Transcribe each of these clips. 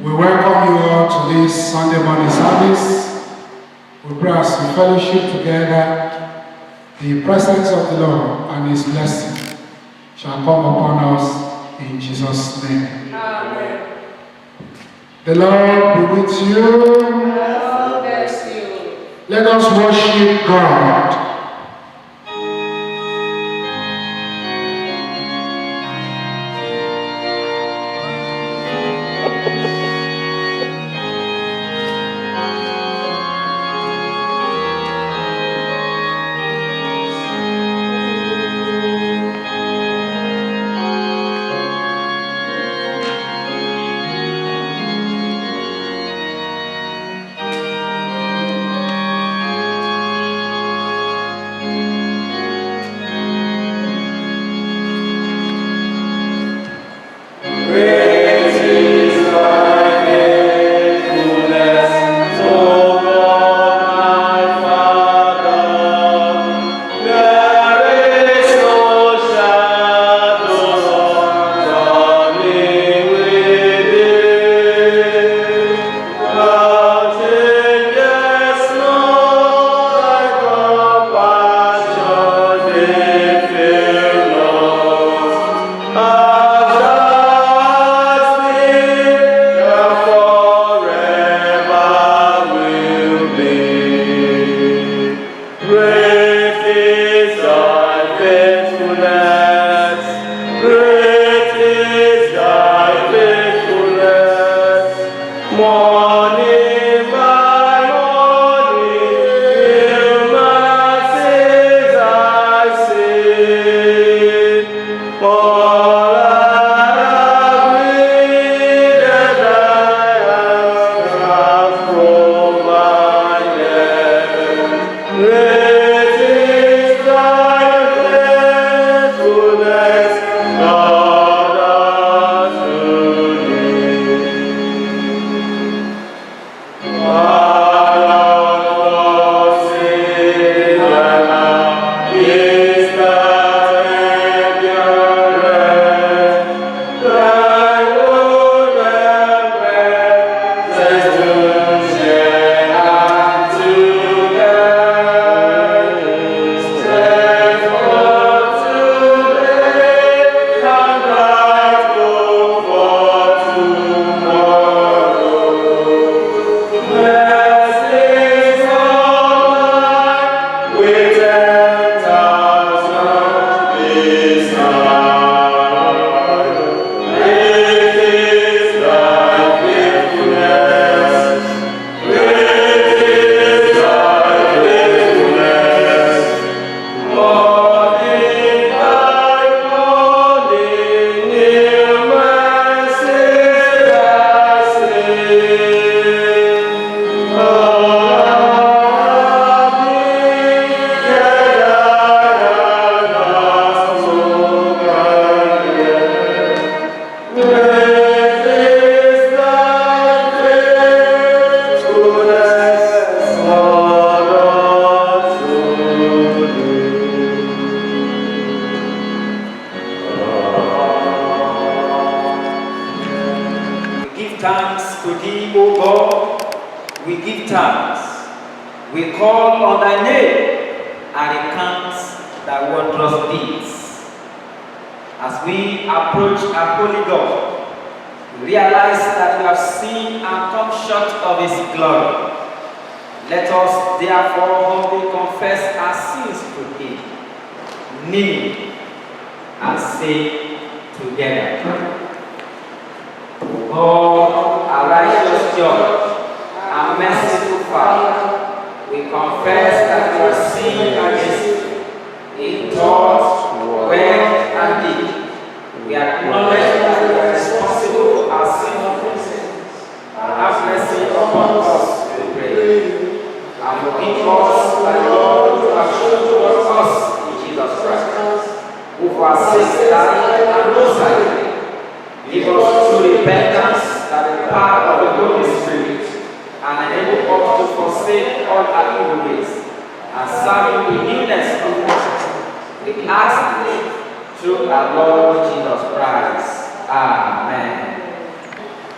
We welcome you all to this Sunday morning service. We pray as we fellowship together, the presence of the Lord and His blessing shall come upon us in Jesus' name. Amen. The Lord be with you. God bless you. Let us worship God.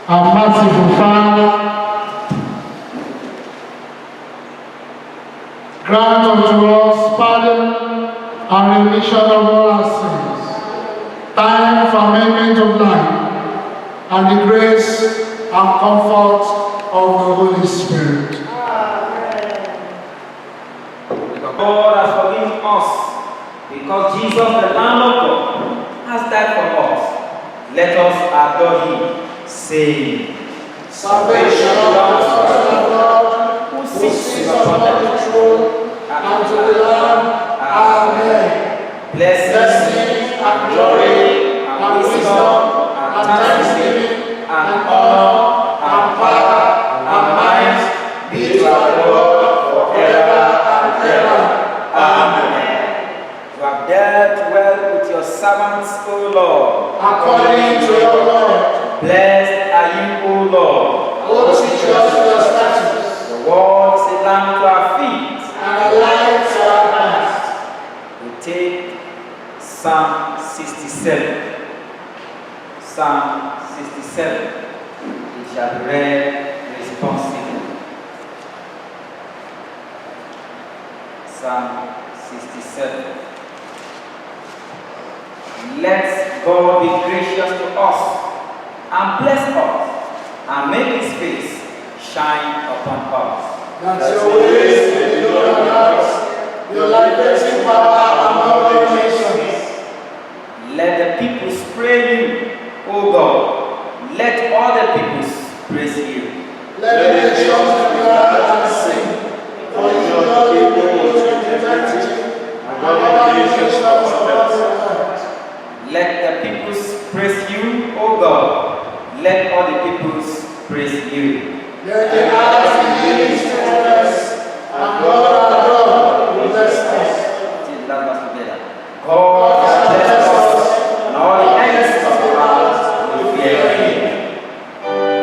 Our merciful Father, grant unto us pardon and remission of all our sins, time for amendment of life, and the grace and comfort of the Holy Spirit. God has forgiven us because Jesus, the Lamb of God, has died for us. Let us adore him, saying, Salvation belongs to the Lord, who sits upon the throne, and to the Lamb. Amen. Blessing and glory and wisdom and thanksgiving and honor and power and might be to our Lord forever and ever. Amen. You have dealt well with your servants, O Lord. According to your word, Blessed are you, O Lord. O teach us your statutes, The word is a lamp to our feet. and a light to our path. We take Psalm 67. Psalm 67. It shall be read responsibly. Psalm 67. Let God be gracious to us and bless us and make his face shine upon us. That your ways may be known on us, your liberating power among all nations. Let the peoples praise you, O God. Let all the peoples praise you. Let the nations be glad and sing, for you are the people to eternity, and all nations upon the earth. Let the peoples praise you, O God. Let all the peoples praise you. Let the earth be his fullness, and God our God will bless us. Till that verse together. God has blessed us, and all the ends of the earth will fear him.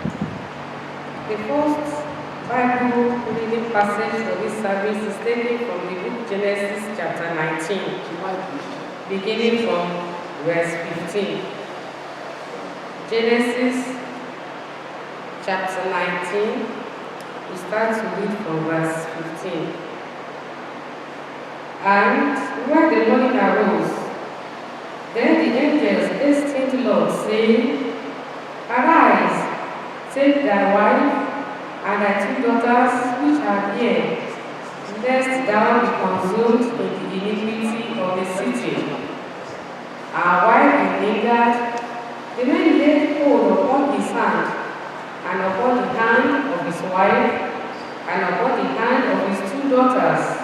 The first Bible reading passage for this service is taken from the book Genesis chapter 19, beginning from verse 15. Genesis chapter 19, we start to read from verse 15. And when the morning arose, then the angels hastened Lot, saying, Arise, take thy wife and thy two daughters which are here, lest thou be consumed in the iniquity of the city. And while he lingered, the man laid hold upon his hand, and upon the hand of his wife, and upon the hand of his two daughters.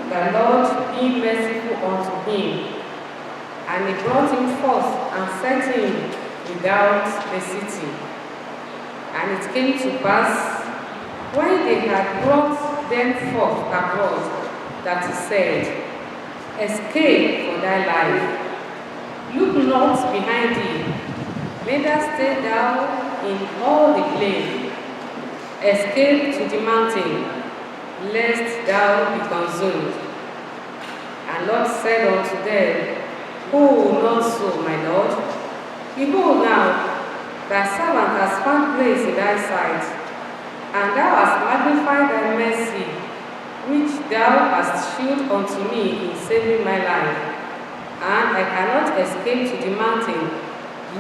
The Lord be merciful unto him. And he brought him forth and set him without the city. And it came to pass, when they had brought them forth abroad, that he said, Escape for thy life. Look not behind thee, neither stay thou in all the plain. Escape to the mountain, lest thou be consumed. And Lot said unto them, Oh, not so, my Lord. Behold now, thy servant has found grace in thy sight, and thou hast magnified thy mercy, which thou hast shewed unto me in saving my life. And I cannot escape to the mountain,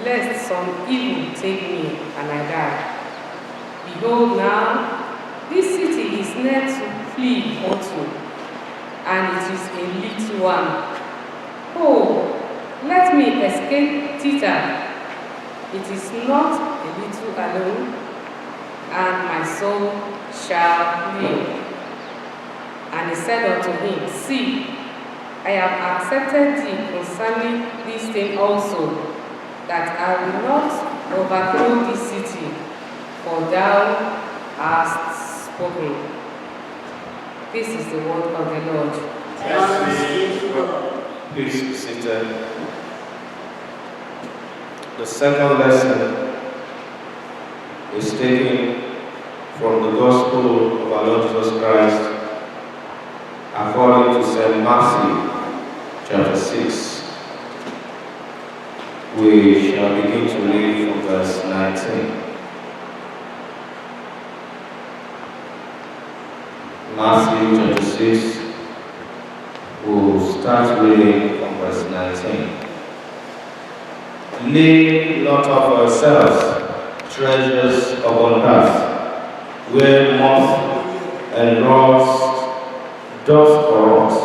lest some evil take me, and I die. Behold now, this city is near to flee unto, and it is a little one. Oh, let me escape thither. It is not a little alone, and my soul shall live. said unto him, See, I have accepted thee concerning this thing also, that I will not overthrow this city, for thou hast spoken. This is the word of the Lord. Please be seated. The second lesson is taken from the Gospel of our Lord Jesus Christ according to St. Matthew, chapter 6. We shall begin to read from verse 19. Matthew chapter 6, we'll start reading from verse 19. Lay not up for yourselves treasures upon earth, where moth and rust doth corrupt,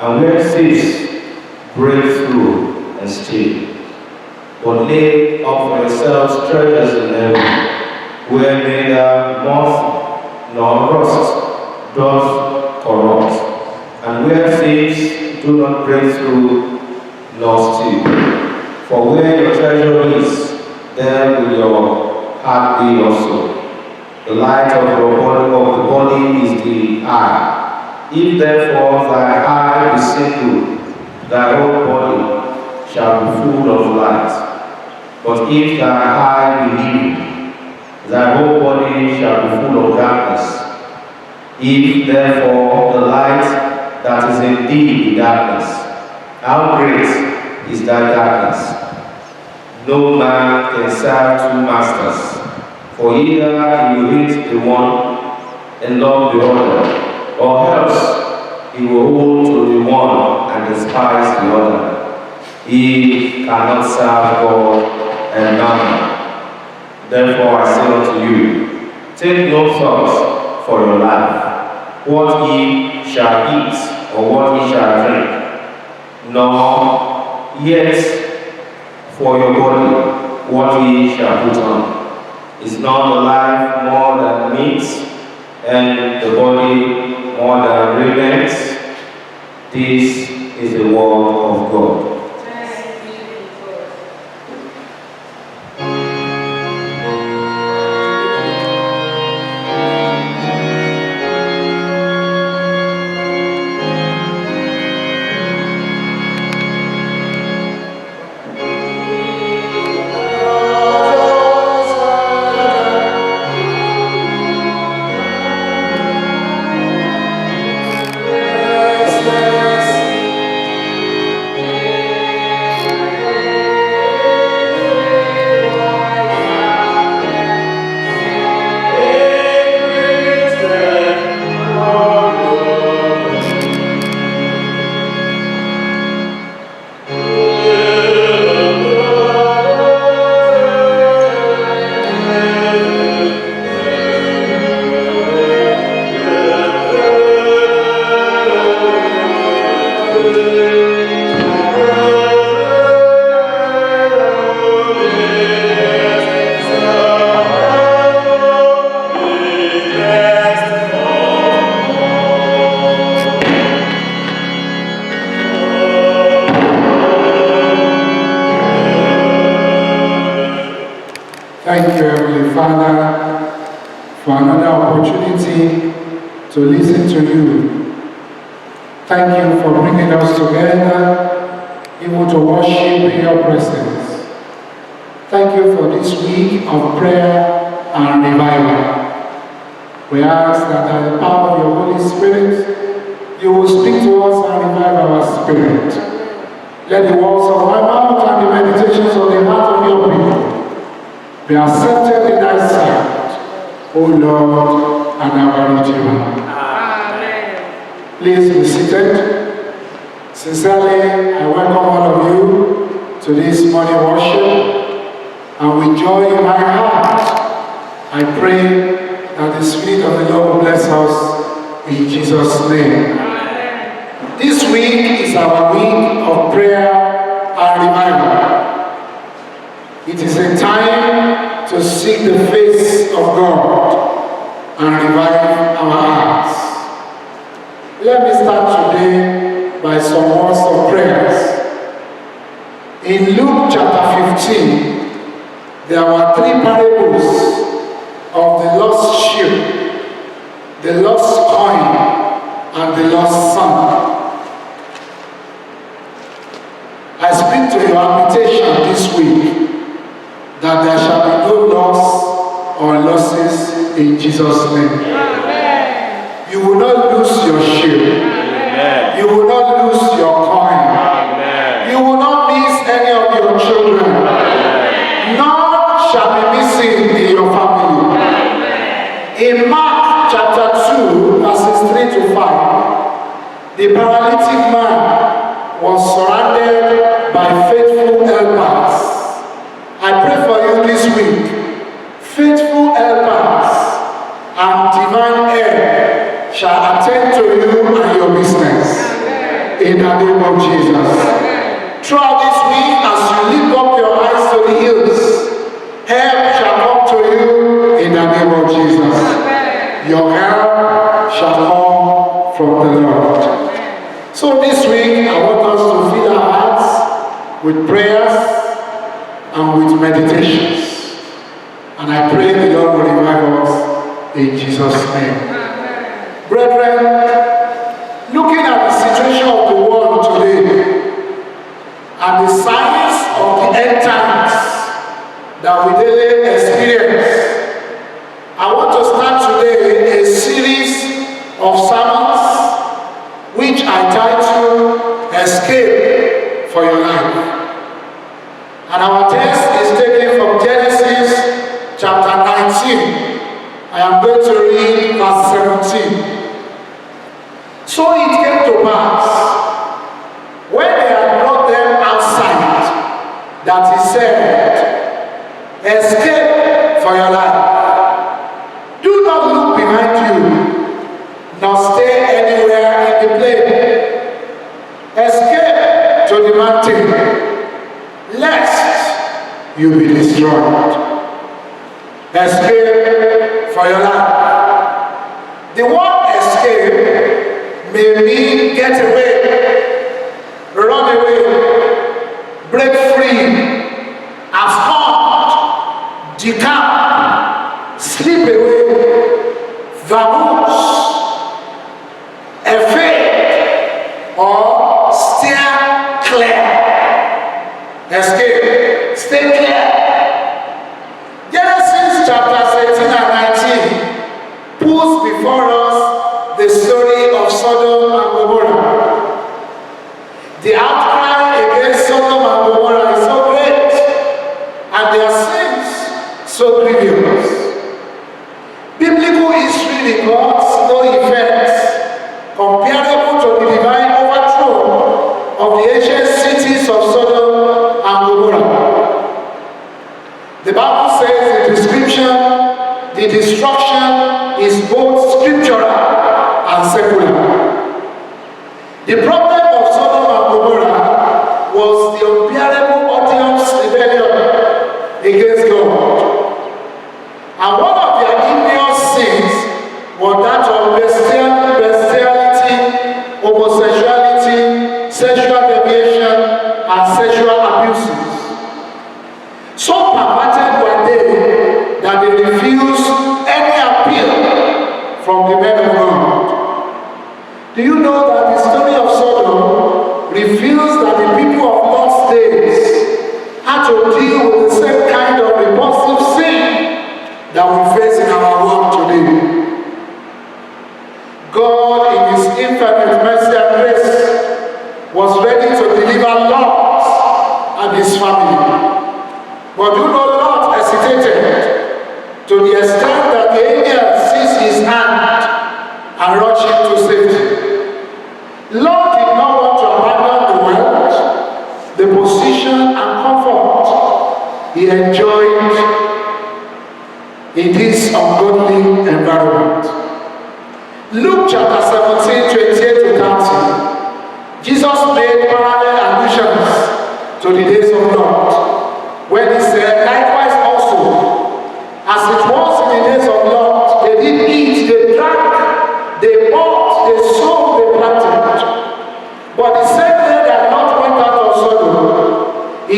and where thieves break through and steal. But lay up for yourselves treasures in heaven, where neither moth nor rust doth corrupt, and where thieves do not break through nor steal. For where your treasure is, there will your heart be also. The light of the body is the eye. If therefore thy eye be single, thy whole body shall be full of light. But if thy eye be evil, thy whole body shall be full of darkness. If therefore the light that is in thee be darkness, how great is that darkness? No man can serve two masters, for either he will hate the one and love the other, or else he will hold to the one and despise the other. He cannot serve God and mammon. Therefore I say unto you, take no thought for your life, what ye shall eat or what ye shall drink, nor yet for your body what ye shall put on. Is not the life more than meat, and the body more than raiment? This is the word of God. Thank you, Heavenly Father, for another opportunity to listen to you. Thank you for bringing us together, even to worship in your presence. Thank you for this week of prayer and revival. We ask that by the power of your Holy Spirit, you will speak to us and revive our spirit. Let the words of my mouth and the meditations of the heart of your people be accepted in thy sight, O Lord and our Redeemer. Amen. Please be seated. Sincerely, I welcome all of you to this morning worship, and with joy in my heart, I pray that the Spirit of the Lord will bless us in Jesus' name. Amen. This week is our week of prayer and revival. It is a time to seek the face of God and revive our hearts. Let by some words of prayers. In Luke chapter 15, there were 3 parables of the lost sheep, the lost coin, and the lost son. I speak to your habitation this week that there shall be no loss or losses in Jesus' name. Amen. You will not lose your sheep. Amen. You will not lose your coin. Amen. You will not miss any of your children. Amen. None shall be missing in your family. Amen. In Mark chapter 2, verses 3 to 5, the paralytic man was surrounded by faithful helpers. I pray for you this week. Faithful helpers and divine help shall attend to you and your business. Amen. In the name of Jesus. Amen. Throughout this week, as you lift up your eyes to the hills, help shall come to you in the name of Jesus. Amen. Your help shall come from the Lord. Amen. So this week, I want us to fill our hearts with prayers and with meditations. And I pray the Lord will revive us in Jesus' name. Amen. Brethren, looking at the situation of the world today and the signs of the end times that we daily experience, I want to start today a series of sermons which I title Escape for Your Life. And our text is taken from Genesis chapter 19. I am going to read verse 17. So it came to pass, when they had brought them outside, that he said, escape for your life. Do not look behind you, nor stay anywhere in the plain. Escape to the mountain, lest you be destroyed. Escape for your life. The word escape may mean get away, run away, break free, abscond, decamp, slip away, vamoose, evade, or steer clear. Escape, stay clear. Genesis chapter 17 and 19 puts before us the story of Sodom and Gomorrah. The outcry against Sodom and Gomorrah is so great, and their sins so grievous. Biblical history records no events comparable to the divine overthrow of the ancient cities of Sodom and Gomorrah. The Bible says the destruction is both scriptural and secular. The problem of Sodom and Gomorrah was the unbearable odious rebellion against God. And one of their heinous sins was that of bestiality, homosexuality, sexual deviation, and sexual abuses. So perverted were they that they refused any appeal from the men of God. Do you know that the story of Sodom reveals that the people of Lord's days had to deal with the same kind of repulsive sin that we face in our world today? God, in His infinite mercy and grace, was ready to deliver Lot and his family. But do not Lot hesitated to the extent that the angel seized his hand and rushed him to safety. Lot did not want to abandon the wealth, the position and comfort he enjoyed in this ungodly environment. Luke chapter 17, 28 to 30, Jesus made parallel allusions to the days of Lot, when he said, likewise also, as it was in the days of Lot, they did eat, they drank, they bought, they sold, they planted. But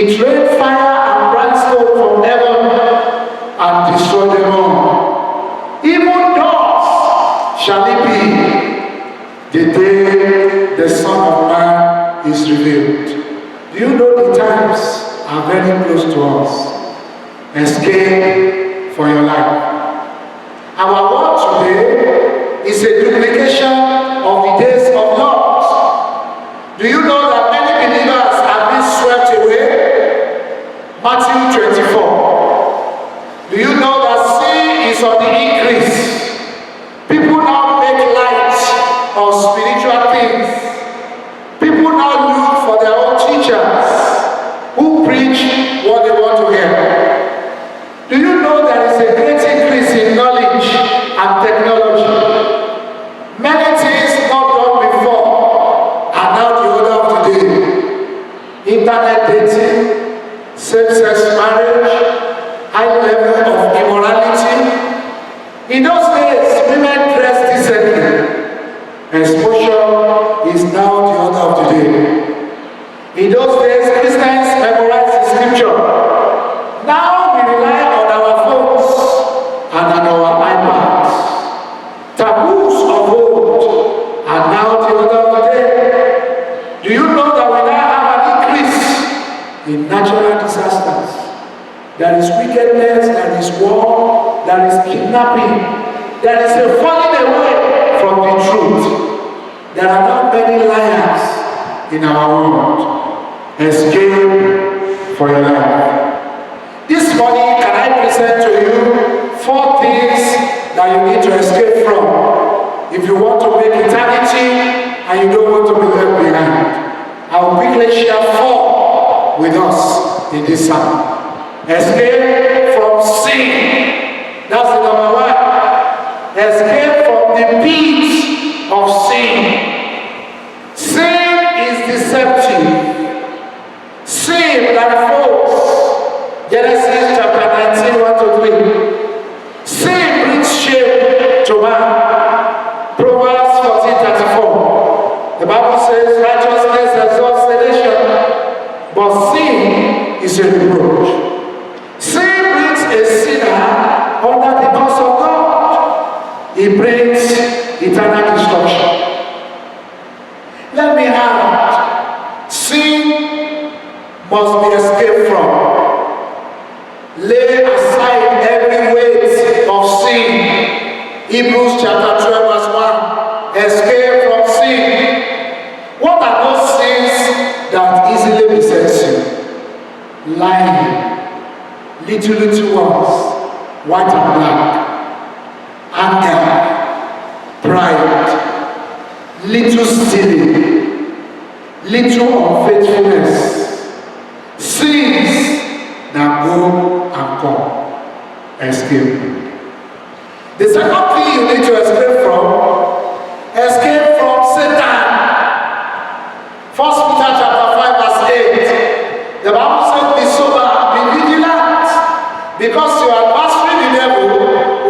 It rained fire and brimstone from heaven and destroyed them all. Even thus shall it be the day the Son of Man is revealed. Do you know the times are very close to us? Escape for your life. Our word today is a duplication of the days of Lot. Do you know that many believers have been swept away? Matthew 24. Do you know that sin is on the increase? People now make light of spiritual things. People now look for their own teachers who preach what they want to hear. Do you know there is a great increase in knowledge and technology? Many things not done before are now the order of the day. Internet dating, same-sex marriage, high level of immorality. In those days, women dressed decently. Exposure is now the order of the day. In those days, Christians memorized the scripture. Now we rely on our phones and on our iPads. Taboos of old are now the order of the day. Do you know that we now have an increase in natural disasters? There is wickedness, there is war, there is kidnapping, there is a falling away from the truth. There are not many liars in our world. Escape for your life. This morning, can I present to you 4 things that you need to escape from if you want to make eternity and you don't want to be left behind? I will quickly share 4 with us in this sermon. Escape from sin. That's the number 1. Escape from the pit of sin. Sin is deceptive. Sin blindfolds. Genesis chapter 19, 1-3. Sin brings shame to man. Proverbs 14:34. The Bible says righteousness exalts the nation, but sin is a reproach. Sin brings a sinner under the curse of God. It brings eternal destruction. Let me add, sin must be escaped from. Lay aside every weight of sin. Hebrews chapter 12 verse 1. Escape from sin. What are those sins that easily besets you? Lying. Little ones. White and black. Anger. Pride. Little stealing. Little unfaithfulness. Sins that go and come. Escape. The second thing you need to escape from Satan. 1 Peter chapter 5 verse 8. The Bible says, be sober, be vigilant, because your adversary the devil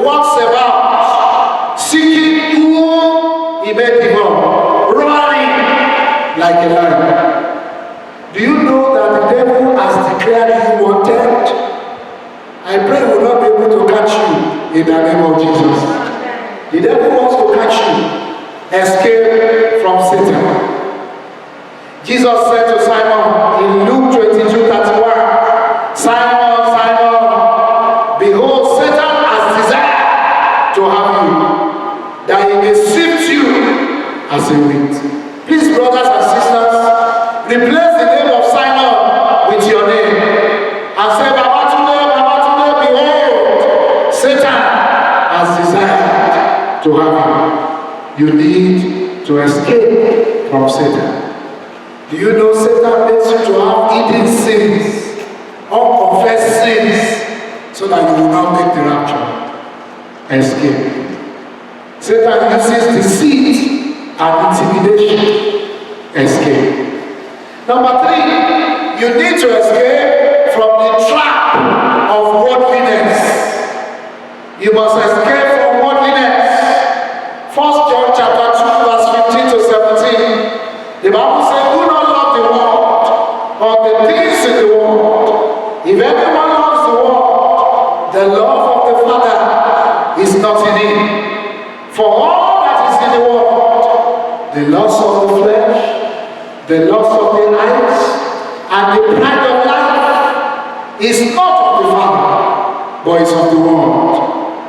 walks about, seeking whom he may devour, roaring like a lion. Do you know that the devil has declared you wanted? I pray we will not be able to catch you in the name of Jesus. The devil wants to catch you. Escape from Satan. Jesus said to Simon in Luke 22:31, Simon, Simon, behold, Satan has desired to have you, that he may sift you as a wheat. Please, brothers and sisters, replace the name of Simon with your name and say, Baba, behold, Satan has desired to have you. You need to escape from Satan. Do you know Satan makes you to have hidden sins, unconfessed sins, so that you will not make the rapture? Escape. Satan uses deceit and intimidation. Escape. Number 3, you need to escape from the trap of worldliness. You must escape from worldliness. 1 John chapter 2 verse 15-17. The Bible says, do not love the world or the things in the world. the lust of the flesh, the lust of the eyes, and the pride of life is not of the Father, but is of the world.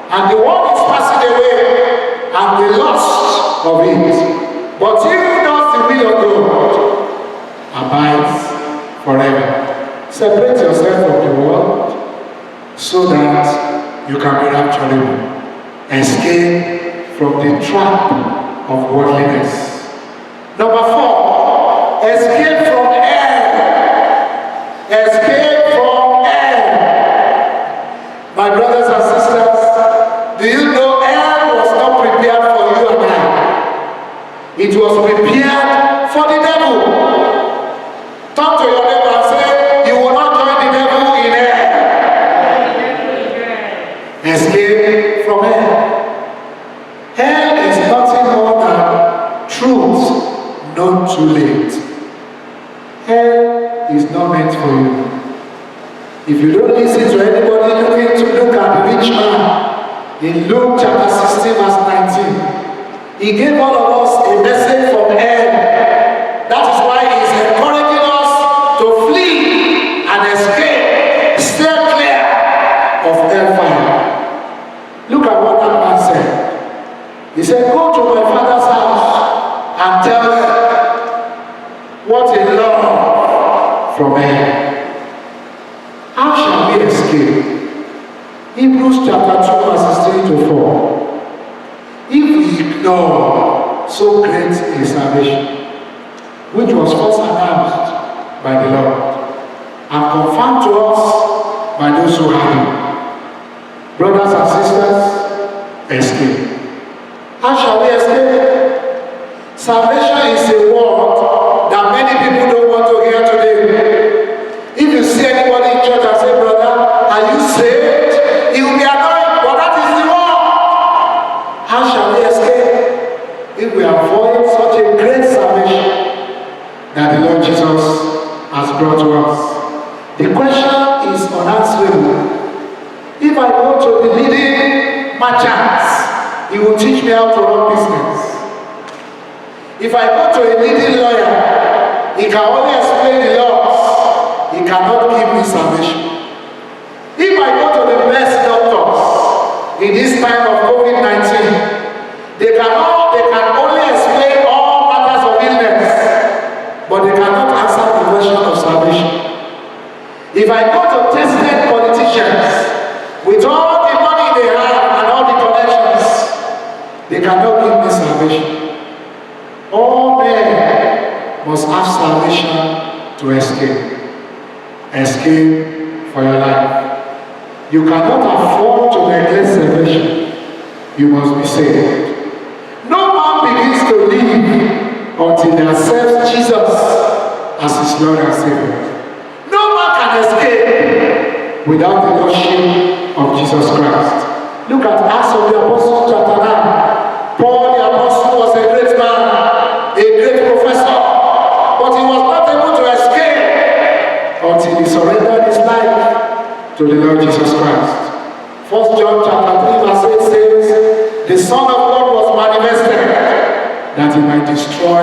And the world is passing away, and the lust of it. But he who does the will of God abides forever. Separate yourself from the world so that you can be rapturable. Escape from the trap of worldliness. Number 4, escape from hell. Escape from hell. My brothers and sisters, do you know hell was not prepared for you and I? It was prepared for the devil. Talk to your neighbor and say, you will not join the devil in hell. Escape from hell. Hell is nothing more than truth known too late. Hell is not meant for you. If you don't listen to anybody looking to look at the rich man in Luke chapter 16 verse 19, he gave all of us a message from hell. That is why he is encouraging us to flee and escape, stay clear of hellfire. Look at what that man said. He said, go to my father's house and tell them what a love from hell. How shall we escape? Hebrews chapter 2 verses 3 to 4. If we ignore so great a salvation, which was first announced by the Lord and confirmed to us by those who had him, brothers and sisters, escape. How shall we escape? Salvation is a word that many people don't want to hear today. If you see anybody in church and say, brother, are you saved? He will be annoyed, but that is the word. How shall we escape if we avoid such a great salvation that the Lord Jesus has brought to us? The question is unanswerable. If I go to the leading merchant, he will teach me how to run business. If I go to a leading lawyer, he can only explain the laws. He cannot give me salvation. If I go to the best doctors in this time of COVID-19, they can only explain all matters of illness, but they cannot answer the question of salvation. If I go to tested politicians with all the money they have and all the connections, they cannot give me salvation. All men must have salvation to escape. Escape for your life. You cannot afford to neglect salvation. You must be saved. No man begins to live until they accept Jesus as his Lord and Savior. No man can escape without the Lordship of Jesus Christ. Look at Acts of the Apostles chapter 9. Paul the Apostle was a great man, a great professor, but he was not able to escape until he surrendered his life to the Lord Jesus Christ. 1 John chapter 3 verse 8 says, the Son of God was manifested that he might destroy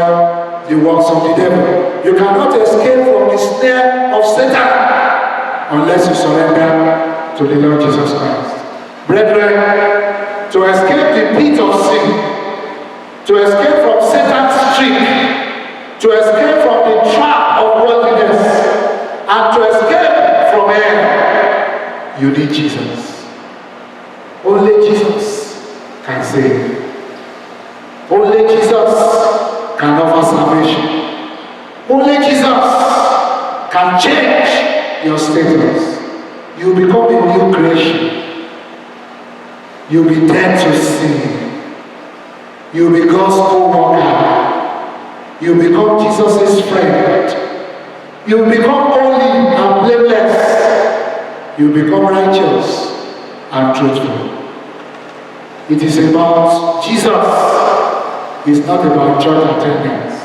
the works of the devil. You cannot escape from the snare of Satan unless you surrender to the Lord Jesus Christ. Brethren, to escape the pit of sin, to escape from Satan's trick, to escape from the trap of worldliness, and to escape from hell, you need Jesus. Only Jesus can save. Only Jesus can offer salvation. Only Jesus can change your status. You become a new creation. You'll be dead to sin. You'll be God's co-worker. You'll become Jesus' friend. You'll become holy and blameless. You'll become righteous and truthful. It is about Jesus. It's not about church attendance.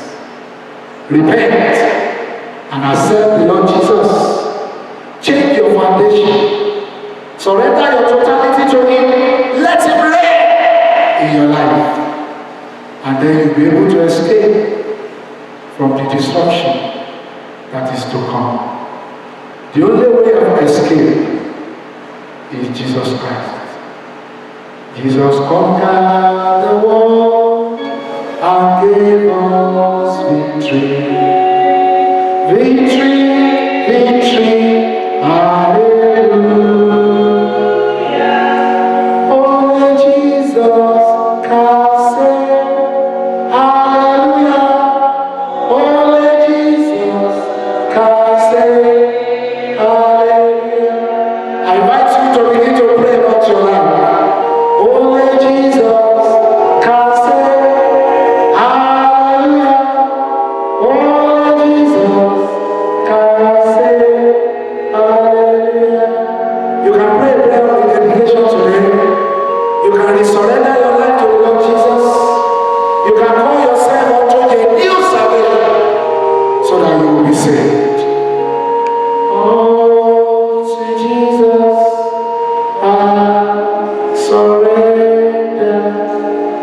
Repent and accept the Lord Jesus. Change your foundation. Surrender your totality to Him. Let Him reign in your life. and then you'll be able to escape from the destruction that is to come. The only way of escape is Jesus Christ. Jesus conquered the world and gave us victory. Victory, victory, hallelujah. Only Jesus can save, hallelujah. Only Jesus can save, hallelujah. I invite you to begin to pray about your life. Only Jesus can save, hallelujah. Only Jesus can save, hallelujah. You can pray a prayer of dedication today. You can surrender your life to the Lord Jesus. You can call yourself unto a new salvation so that you will be saved. Oh, to Jesus, I surrender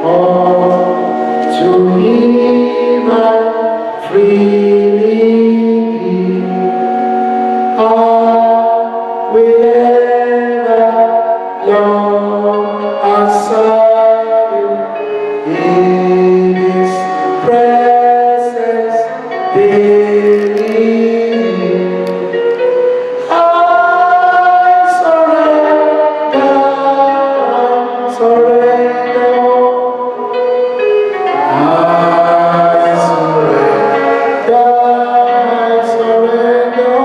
all to Him I freely give. I will ever love and serve you in His presence daily. I surrender, surrender. I surrender, surrender.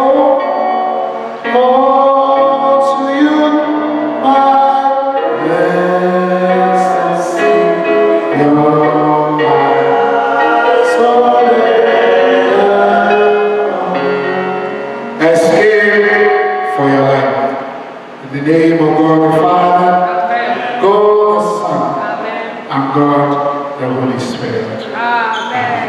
All to you, my blessed Savior, I surrender. Escape for your life. In the name of God the Father, God the Son, and God the Holy Spirit. Amen.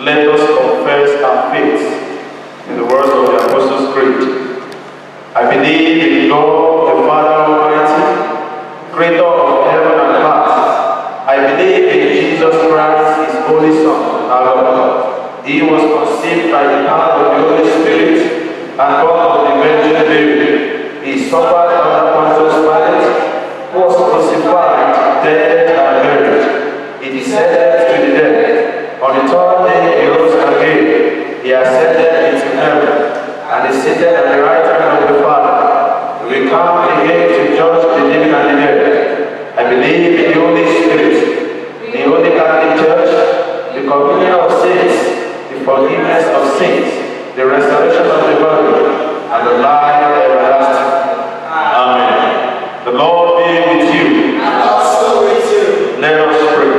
Let us confess our faith in the words of the Apostles' Creed. I believe in God, the Father Almighty, creator of heaven and earth. I believe in Jesus Christ, His only Son, our Lord. He was conceived by the power of the Holy Spirit and born of the Virgin Mary. He suffered under Pontius Pilate, was crucified, dead, and buried. He descended to the dead. On the third day He rose again. He ascended into heaven and is seated at the right hand of the Father. He will come again to judge the living and the dead. I believe in the Holy Spirit, the Holy Catholic Church, the communion of saints, the forgiveness of sins, the resurrection of the body, and the life everlasting. Amen. The Lord be with you. And also with you. Let us pray.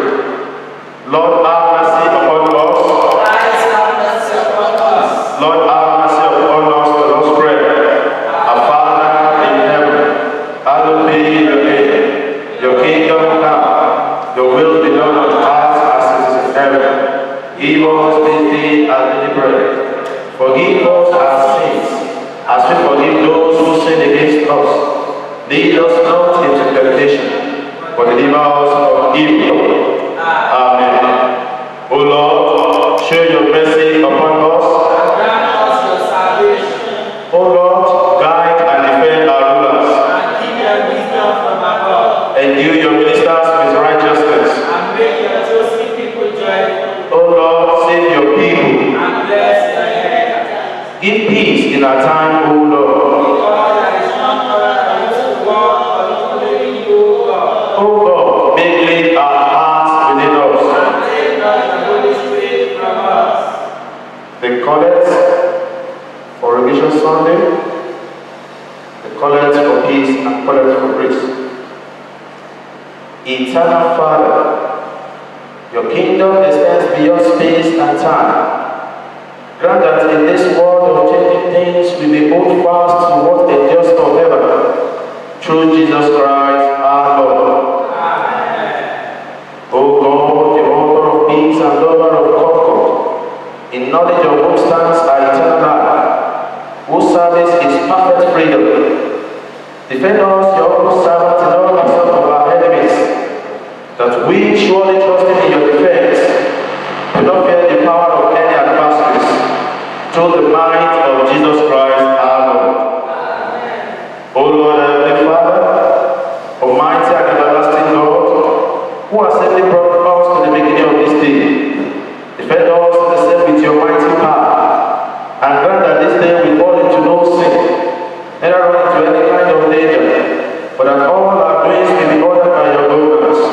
Lord, have mercy upon us. Christ, have mercy upon us. Lord, have mercy upon us. Let us pray. Our Father in heaven, hallowed be your name. Your kingdom come. Your will be done on earth as it is in heaven. Give us this day our daily bread. Forgive us our sins, as we forgive those who sin against us. Lead us not into temptation, but deliver us from evil. Amen. O Lord, show your mercy Give peace in our time, O Lord. Because there is none other than you to walk, but only you, God. O God, make clean our hearts within us. And take not the Holy Spirit from us. The collect for Rogation Sunday, the collect for peace and collect for grace. Eternal Father, your kingdom extends beyond space and time. Grant that in this world of changing things we may hold fast to what endures forever. Through Jesus Christ our Lord. Amen. O God, the author of peace and lover of concord, in knowledge of whom stands our eternal life, whose service is perfect freedom, defend us, your humble servants, in all assault of our enemies, that we, surely trusting in your defense, do not fear the power of any adversaries, through the might of Jesus Christ our Lord. Amen. O Lord, Heavenly Father, Almighty and everlasting God, who has safely brought us to the beginning of this day, defend us in the same with your mighty power, and grant that this day we fall into no sin, neither run into any kind of danger, but that all our doings may be ordered by your governance,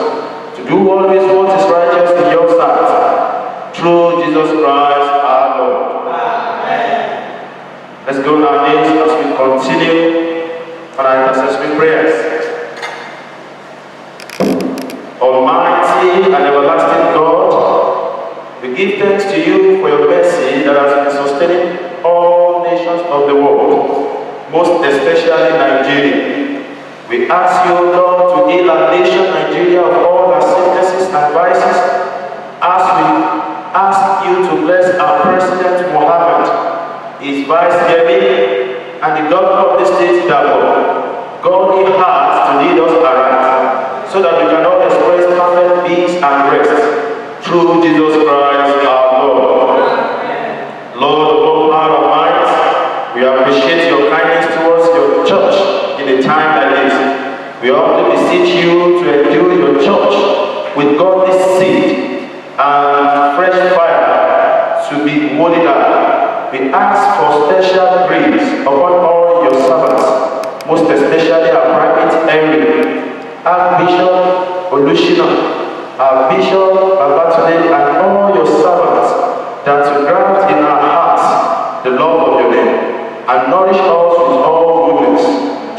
to do always what is righteous in your sight, through Jesus Christ our Lord. Amen. Let's go on our knees as we continue on our intercessory prayers. Almighty and everlasting God, we give thanks to you for your mercy that has been sustaining all nations of the world, most especially Nigeria. We ask you, Lord, to heal our nation, Nigeria, of all our sicknesses and vices, as we ask you to bless our President Mohammed, his Vice Chairman, and the governor of the state, Dabo. God, give hearts to lead us aright, so that we can all express perfect peace and rest, through Jesus Christ our Lord. Amen. Lord of all power and might, we appreciate your kindness towards your church in a time like this. We humbly beseech you to endure your church with godly seed and fresh fire to be holy out. We ask for special grace upon all your servants, most especially our private Henry, Archbishop Olushina, our Bishop Babatune, and all your servants, that you grant in our hearts the love of your name, and nourish us with all goodness,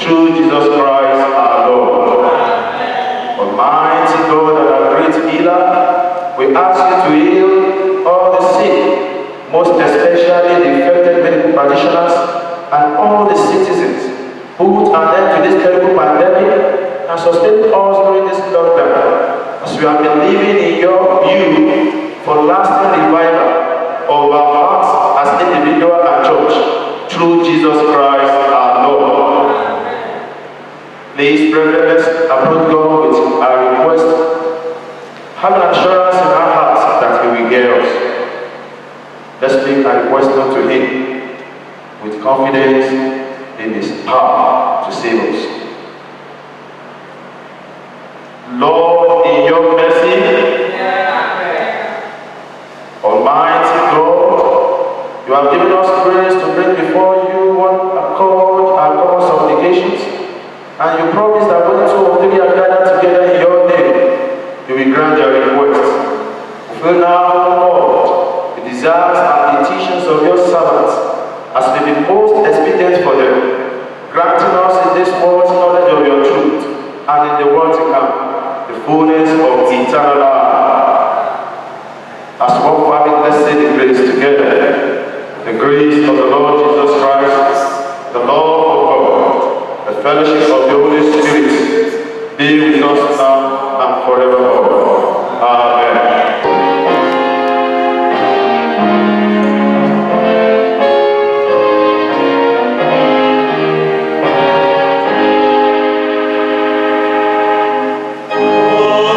through Jesus Christ our Lord. Amen. Almighty God and our great healer, we ask you to heal all the sick, most especially the affected medical practitioners and all the citizens. Put an end to this terrible pandemic and sustain us during this lockdown, as we have been living in your view for lasting revival of our hearts as individual and church, through Jesus Christ our Lord. Please, brethren, let's approach God with our request. Have an assurance in our hearts that He will hear us. Let's make our request known to Him with confidence in His power to save us. Lord, in your mercy, Almighty God, you have given us grace to bring before you one accord our common supplications, and you promise that when two or three are gathered together in your name, you will grant your request. Fulfill now, Lord, the desires and petitions of your servants, as may be most expedient for them, granting us in this world knowledge of your truth, and in the world to come, the fullness of eternal life. As one family, let's say the grace together. The grace of the Lord Jesus Christ, the love of God, the fellowship of the Holy Spirit, be with us now and forevermore. Amen. Oh,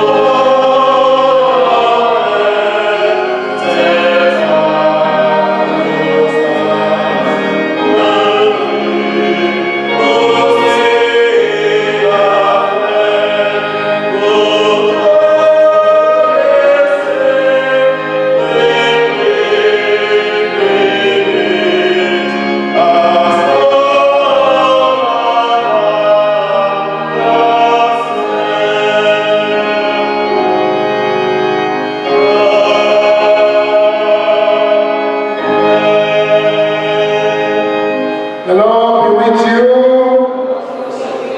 Lord be with you.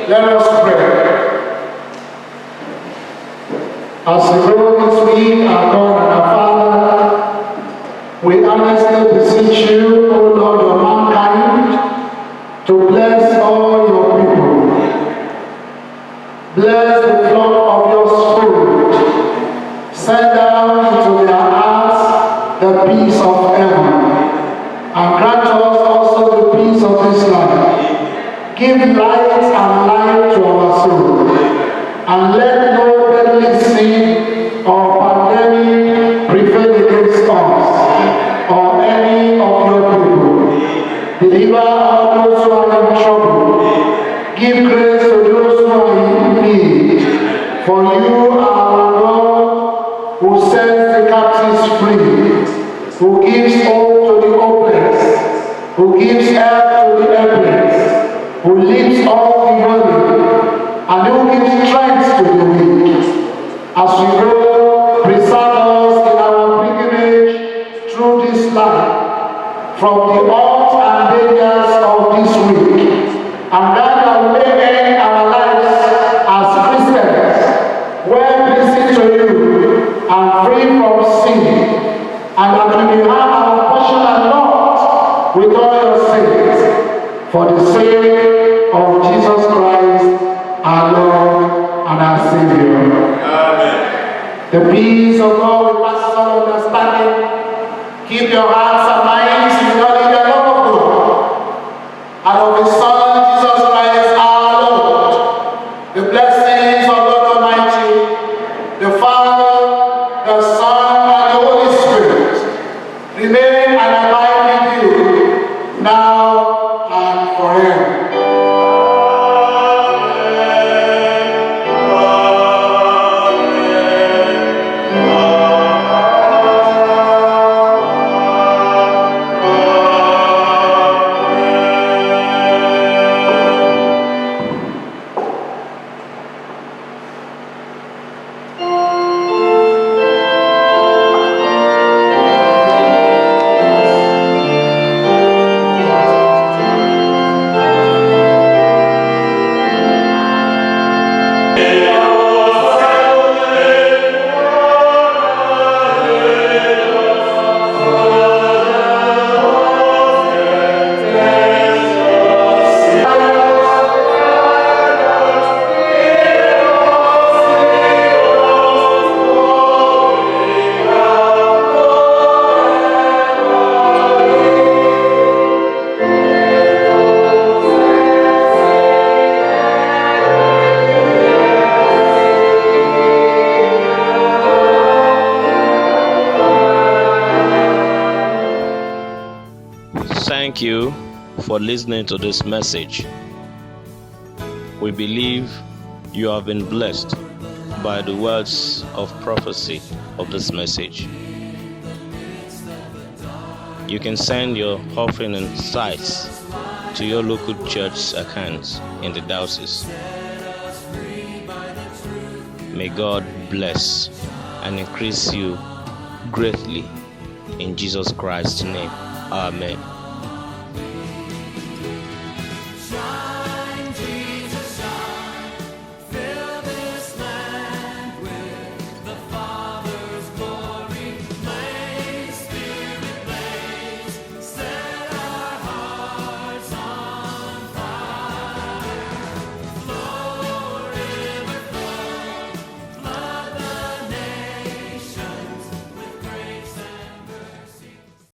Let us pray. As we go this week, our God and our Father, we honestly beseech you, O Lord of mankind, to bless all your people. Bless the flock of your spirit. Send down into their hearts the peace of heaven. And grant us also the peace of this life. Give light and life to our soul. And let no deadly sin or pandemic prevail against us or any of your people. Deliver all those who are in trouble. Give grace to those who are in need. For you are our God, who sets the captives free, who gives hope to the hopeless, who gives help to the helpless, who lifts all the weary, and who gives strength to the weak. As we go, preserve us in our pilgrimage through this life, from the odds and dangers of this week, and that we may end our lives as Christians, well pleasing to you and free from sin, and that we may have our portion and lot with all your saints, for the sake of Jesus Christ, our Lord and our Savior. Amen. The peace of God will pass all understanding. Keep your hearts and minds in the love of God and of His Son, Jesus Christ, our Lord. The blessings of God Almighty, the Father, the Son, and the Holy Spirit remain and abide with you now and forever. Thank you for listening to this message. We believe you have been blessed by the words of prophecy of this message. You can send your offering and tithes to your local church accounts in the Diocese. May God bless and increase you greatly in Jesus Christ's name. Amen.